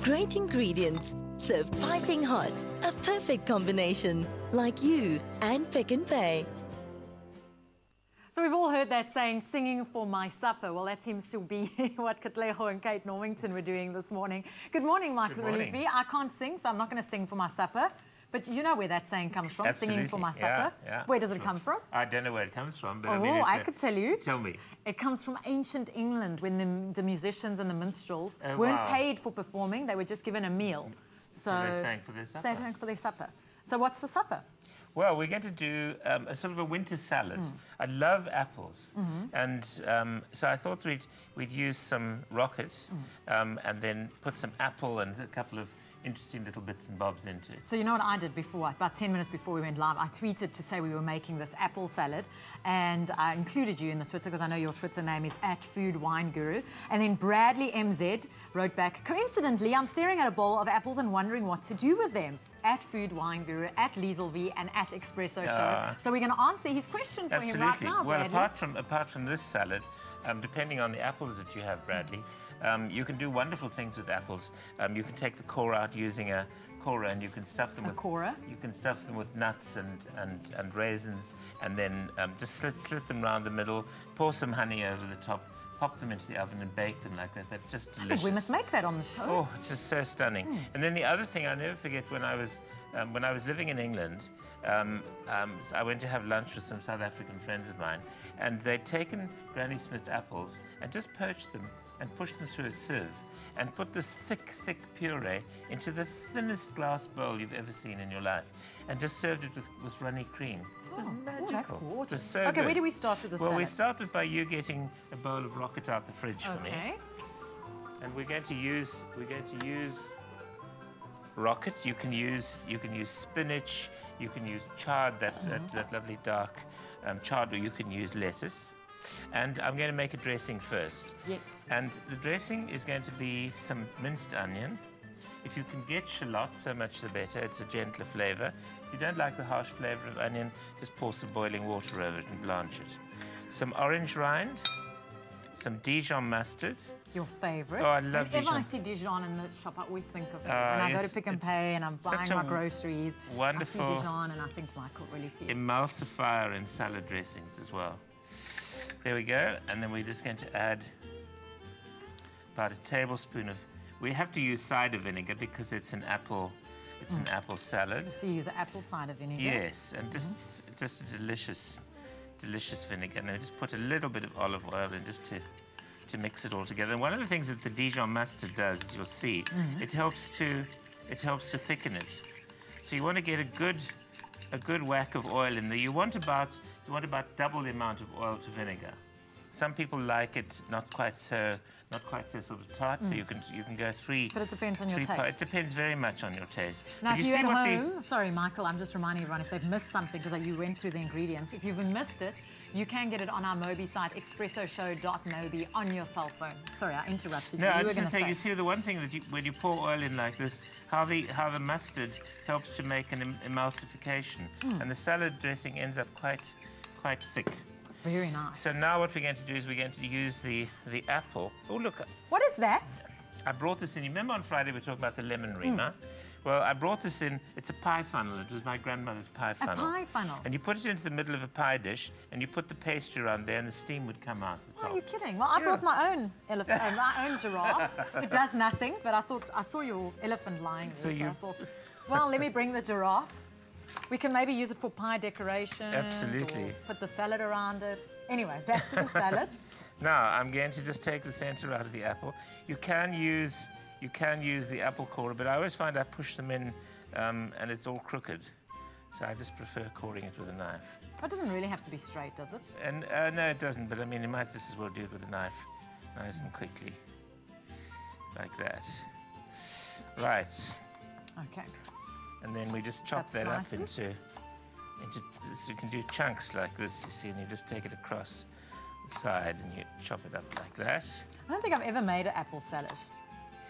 Great ingredients, served piping hot. A perfect combination, like you and Pick n Pay. So we've all heard that saying, singing for my supper. Well, that seems to be what Katlego and Kate Normington were doing this morning. Good morning, Michael Olivier. I can't sing, so I'm not going to sing for my supper. But you know where that saying comes from, Absolutely. singing for my supper. Yeah. Where does it come from? I don't know where it comes from, but I could tell you. Tell me. It comes from ancient England when the musicians and the minstrels weren't paid for performing, they were just given a meal. So they sang for their supper. They sang for their supper. So what's for supper? Well, we're going to do a sort of a winter salad. I love apples, and so I thought we'd use some rocket and then put some apple and a couple of interesting little bits and bobs into it. So you know what I did before, about 10 minutes before we went live, I tweeted to say we were making this apple salad, and I included you in the Twitter because I know your Twitter name is @foodwineguru. And then Bradley MZ wrote back, coincidentally, I'm staring at a bowl of apples and wondering what to do with them. @foodwineguru, @Lieselv, and @Espresso Show. So we're going to answer his question for him right now, Well, Bradley. apart from this salad, depending on the apples that you have, Bradley, you can do wonderful things with apples. You can take the core out using a corer, and you can stuff them You can stuff them with nuts and raisins, and then just slit them around the middle, pour some honey over the top, pop them into the oven and bake them like that. They're just delicious. I think we must make that on the show. Oh, it's just so stunning. And then the other thing I'll never forget, when I was living in England, I went to have lunch with some South African friends of mine, and they'd taken Granny Smith apples and just poached them and pushed them through a sieve and put this thick puree into the thinnest glass bowl you've ever seen in your life, and just served it with runny cream. It was magical. Oh, that's gorgeous. It was so okay, good. where do we start with the salad? Well, we start by you getting a bowl of rocket out the fridge for me. Okay. And we're going to use rocket. You can use spinach. You can use chard, that lovely dark chard, or you can use lettuce. And I'm going to make a dressing first. Yes. And the dressing is going to be some minced onion. If you can get shallot, so much the better. It's a gentler flavour. If you don't like the harsh flavour of onion, just pour some boiling water over it and blanch it. Some orange rind, some Dijon mustard. Your favourite. Oh, I love Dijon. Whenever I see Dijon in the shop, I always think of it. When I go to Pick n Pay and I'm buying my groceries, wonderful, I see Dijon and I think Michael really feels. Emulsifier in salad dressings as well. There we go. And then we're just going to add about a tablespoon of... We have to use cider vinegar because it's an apple salad. So you use apple cider vinegar? Yes, and just a delicious vinegar. And then just put a little bit of olive oil in just to mix it all together. And one of the things that the Dijon mustard does, as you'll see, it helps to thicken it. So you want to get a good whack of oil in there. You want about double the amount of oil to vinegar. Some people like it not quite so sort of tart, so you can go three. But it depends on your taste. It depends very much on your taste. Now, but if you're at home, sorry, Michael, I'm just reminding everyone if they've missed something because you went through the ingredients. If you've missed it, you can get it on our Mobi site, expressoshow.mobi, on your cell phone. Sorry, I interrupted you. No, I was was going to say, you see the one thing that when you pour oil in like this, how the mustard helps to make an emulsification, and the salad dressing ends up quite thick. Very nice. So now what we're going to do is we're going to use the apple. Oh, look. What is that? I brought this in. You remember on Friday we talked about the lemon rima? Well, I brought this in. It's a pie funnel. It was my grandmother's pie funnel. A pie funnel? And you put it into the middle of a pie dish, and you put the pastry around there, and the steam would come out the top. Oh, you're kidding. Well, I brought my own elephant, my own giraffe. It does nothing, but I saw your elephant lying there, so I thought, well, let me bring the giraffe. We can maybe use it for pie decorations. Absolutely. Or put the salad around it. Anyway, back to the salad. Now, I'm going to just take the center out of the apple. You can use the apple core, but I always find I push them in and it's all crooked. So I just prefer coring it with a knife. It doesn't really have to be straight, does it? And no, it doesn't, but I mean, you might just as well do it with a knife, nice and quickly, like that. Right. Okay. And then we just chop that up into this. You can do chunks like this, you see, and you just take it across the side and you chop it up like that. I don't think I've ever made an apple salad.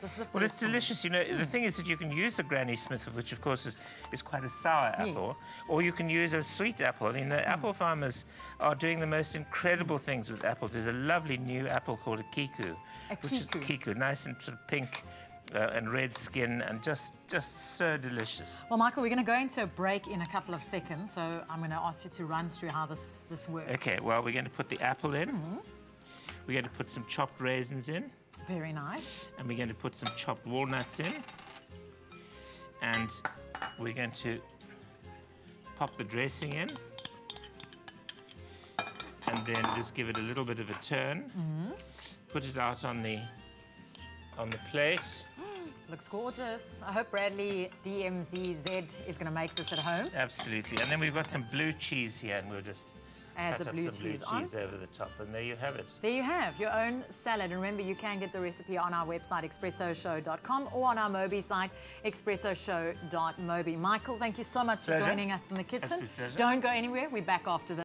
This is the first well, it's delicious. You know, the thing is that you can use the Granny Smith, which of course is quite a sour apple, or you can use a sweet apple. I mean, the apple farmers are doing the most incredible things with apples. There's a lovely new apple called a kiku. A kiku. Which is kiku, nice and sort of pink and red skin, and just so delicious. Well, Michael, we're going to go into a break in a couple of seconds, so I'm going to ask you to run through how this works. Okay, well, we're going to put the apple in. We're going to put some chopped raisins in. Very nice. And we're going to put some chopped walnuts in. And we're going to pop the dressing in. And then just give it a little bit of a turn. Put it out on the plate. Looks gorgeous. I hope Bradley DMZZ is going to make this at home. Absolutely. And then we've got some blue cheese here, and we'll just add cut the up blue some cheese blue cheese over the top, and there you have it. There you have your own salad. And remember, you can get the recipe on our website, expressoshow.com, or on our Mobi site, expressoshow.mobi. Michael, thank you so much for joining us in the kitchen. Absolute pleasure. Don't go anywhere. We're back after this.